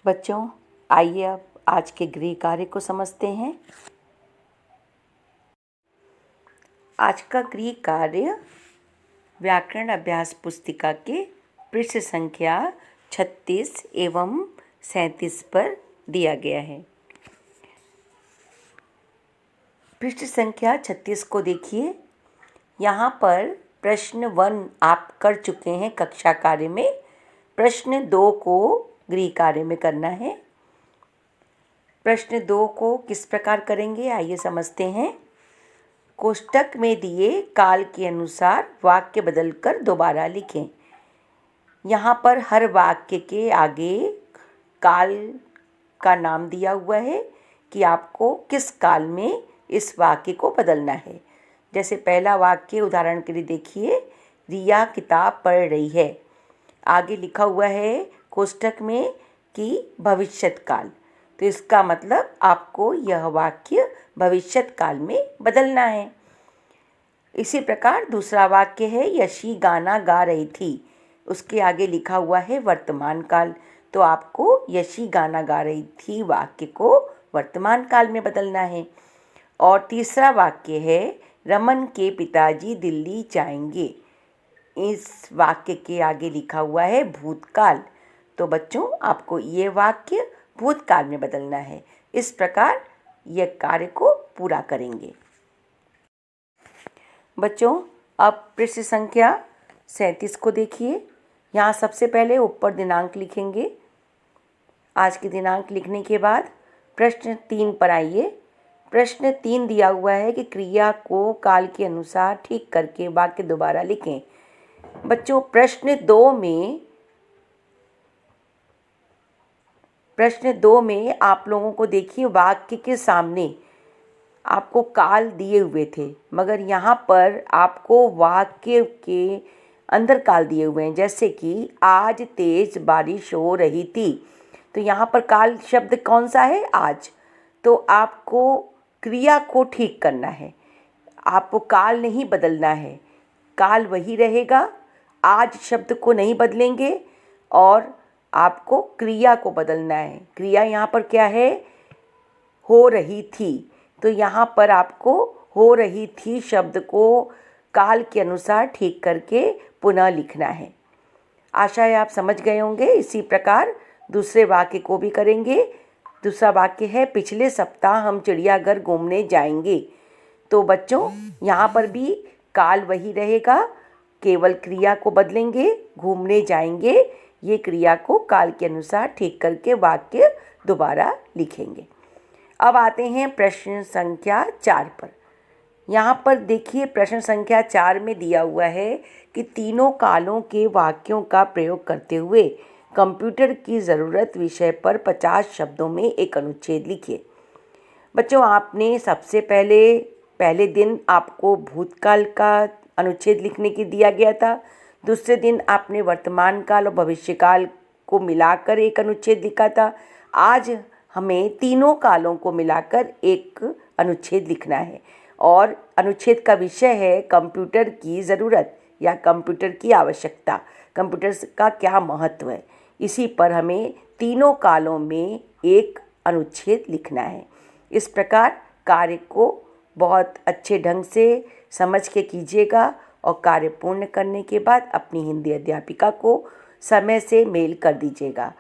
बच्चों, आइए अब आज के गृह कार्य को समझते हैं। आज का गृह कार्य व्याकरण अभ्यास पुस्तिका के पृष्ठ संख्या 36 एवं 37 पर दिया गया है। पृष्ठ संख्या 36 को देखिए। यहाँ पर प्रश्न 1 आप कर चुके हैं कक्षा कार्य में। प्रश्न 2 को गृह कार्य में करना है। प्रश्न 2 को किस प्रकार करेंगे, आइए समझते हैं। कोष्टक में दिए काल के अनुसार वाक्य बदलकर दोबारा लिखें। यहाँ पर हर वाक्य के आगे काल का नाम दिया हुआ है कि आपको किस काल में इस वाक्य को बदलना है। जैसे पहला वाक्य उदाहरण के लिए देखिए, रिया किताब पढ़ रही है। आगे लिखा हुआ है कोष्टक में कि भविष्यत काल, तो इसका मतलब आपको यह वाक्य भविष्यत काल में बदलना है। इसी प्रकार दूसरा वाक्य है, यशी गाना गा रही थी। उसके आगे लिखा हुआ है वर्तमान काल, तो आपको यशी गाना गा रही थी वाक्य को वर्तमान काल में बदलना है। और तीसरा वाक्य है, रमन के पिताजी दिल्ली जाएंगे। इस वाक्य के आगे लिखा हुआ है भूतकाल, तो बच्चों आपको ये वाक्य भूतकाल में बदलना है। इस प्रकार यह कार्य को पूरा करेंगे। बच्चों, अब पृष्ठ संख्या 37 को देखिए। यहाँ सबसे पहले ऊपर दिनांक लिखेंगे। आज की दिनांक लिखने के बाद प्रश्न 3 पर आइए। प्रश्न 3 दिया हुआ है कि क्रिया को काल के अनुसार ठीक करके वाक्य दोबारा लिखें। बच्चों, प्रश्न 2 में आप लोगों को देखिए वाक्य के सामने आपको काल दिए हुए थे, मगर यहाँ पर आपको वाक्य के अंदर काल दिए हुए हैं। जैसे कि आज तेज बारिश हो रही थी, तो यहाँ पर काल शब्द कौन सा है, आज। तो आपको क्रिया को ठीक करना है, आपको काल नहीं बदलना है। काल वही रहेगा, आज शब्द को नहीं बदलेंगे और आपको क्रिया को बदलना है। क्रिया यहाँ पर क्या है, हो रही थी, तो यहाँ पर आपको हो रही थी शब्द को काल के अनुसार ठीक करके पुनः लिखना है। आशा है आप समझ गए होंगे। इसी प्रकार दूसरे वाक्य को भी करेंगे। दूसरा वाक्य है, पिछले सप्ताह हम चिड़ियाघर घूमने जाएंगे। तो बच्चों यहाँ पर भी काल वही रहेगा, केवल क्रिया को बदलेंगे। घूमने जाएंगे, ये क्रिया को काल के अनुसार ठीक करके वाक्य दोबारा लिखेंगे। अब आते हैं प्रश्न संख्या 4 पर। यहाँ पर देखिए प्रश्न संख्या 4 में दिया हुआ है कि तीनों कालों के वाक्यों का प्रयोग करते हुए कंप्यूटर की ज़रूरत विषय पर 50 शब्दों में एक अनुच्छेद लिखिए। बच्चों, आपने सबसे पहले दिन आपको भूतकाल का अनुच्छेद लिखने की दिया गया था। दूसरे दिन आपने वर्तमान काल और भविष्यकाल को मिलाकर एक अनुच्छेद लिखा था। आज हमें तीनों कालों को मिलाकर एक अनुच्छेद लिखना है और अनुच्छेद का विषय है कंप्यूटर की ज़रूरत या कंप्यूटर की आवश्यकता, कंप्यूटर का क्या महत्व है। इसी पर हमें तीनों कालों में एक अनुच्छेद लिखना है। इस प्रकार कार्य को बहुत अच्छे ढंग से समझ के कीजिएगा और कार्य पूर्ण करने के बाद अपनी हिंदी अध्यापिका को समय से मेल कर दीजिएगा।